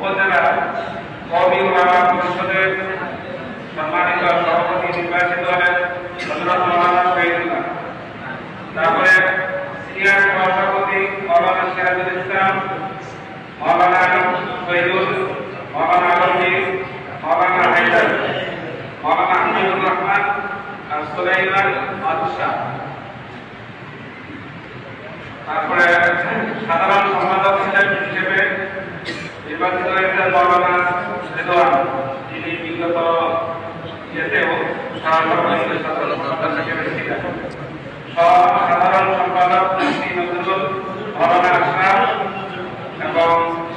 উপজেলা কওমি ওলামা পরিষদের সম্মানিত সভাপতি নির্বাচিত হলেন হযরত মাওলানা শহীদুল্লাহ। তারপরে সিনিয়র সভাপতি মাওলানা সিরাজুল ইসলাম, মাওলানা শহীদুল, মাওলানা আলমগীর, মাওলানা হায়দার, মাওলানা হামিদুর রহমান আর সুলাইমান বাদশা। তারপরে সাধারণ সম্পাদক হিসেবে নির্বাচিত হয়েছেন মাওলানা রেদওয়ান, যিনি বিগত ইয়েতেও সাধারণ সম্পাদক হিসেবে ছিলেন। সাধারণ সম্পাদক নজরুল, মাওলানা আশরাফ এবং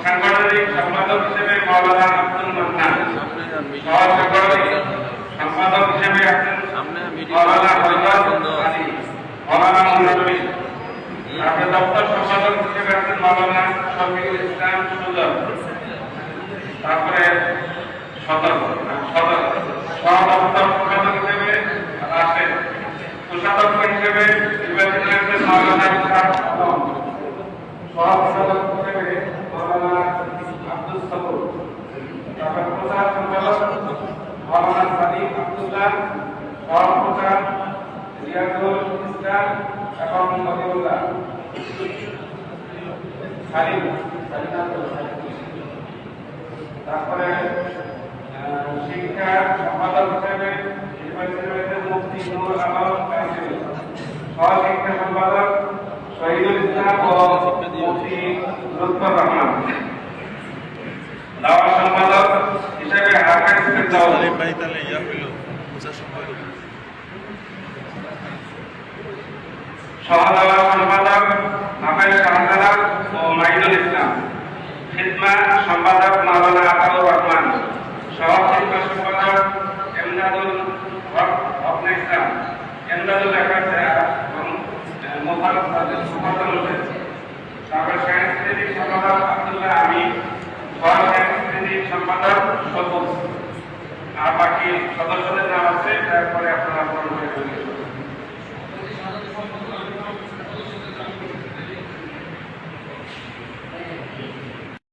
সাংগঠনিক সম্পাদক হিসেবে মাওলানা আব্দুল মান্নান। সাংগঠনিক সম্পাদক হিসেবে আছেন মাওলানা হযরত আলী, মাওলানা মুন্নাবী। তারপরে দপ্তর সম্পাদক হিসেবে আছেন মাওলানা শফিকুল ইসলাম সুজন। তারপরে সদর সহ-দপ্তর সম্পাদক হিসেবে আছেন, কোষাধ্যক্ষ হিসেবে নির্বাচিত হয়েছেন মাওলানা ইসহাক আলম, সহ-সম্পাদক হিসেবে মাওলানা আব্দুস সবুর। তারপরে প্রচার সম্পাদক মাওলানা সাদিক আব্দুল্লাহ, সহ-প্রচার রিয়াজুল ইসলাম এবং মহিউল্লাহ সালিম। তারপরে শিক্ষা সম্পাদক হিসেবে নির্বাচিত হয়েছেন মুফতি নূর আলম কাসেমি, সহ-শিক্ষা সম্পাদক শহীদুল ইসলাম ও মুফতি লুৎফর রহমান। দাওয়া সম্পাদক হিসেবে হাফেজ ফেরদাউস। সহ-দাওয়া সম্পাদক হাফেজ শাহজালাল ও মাইনুল ইসলাম। খিদমা সম্পাদক মাওলানা আতাউর রহমান, সহ-খিদমা সম্পাদক এমদাদুল হক ইসলাম, এমদাদুল একাডেমি এবং মোফাজ্জল হোসেন। তারপরে সাংস্কৃতিক সম্পাদক আব্দুল্লাহ আমিন, সহ-সাংস্কৃতিক সম্পাদক সবুজ। আর বাকি সদস্যদের নাম আছে, তারপরে আপনারা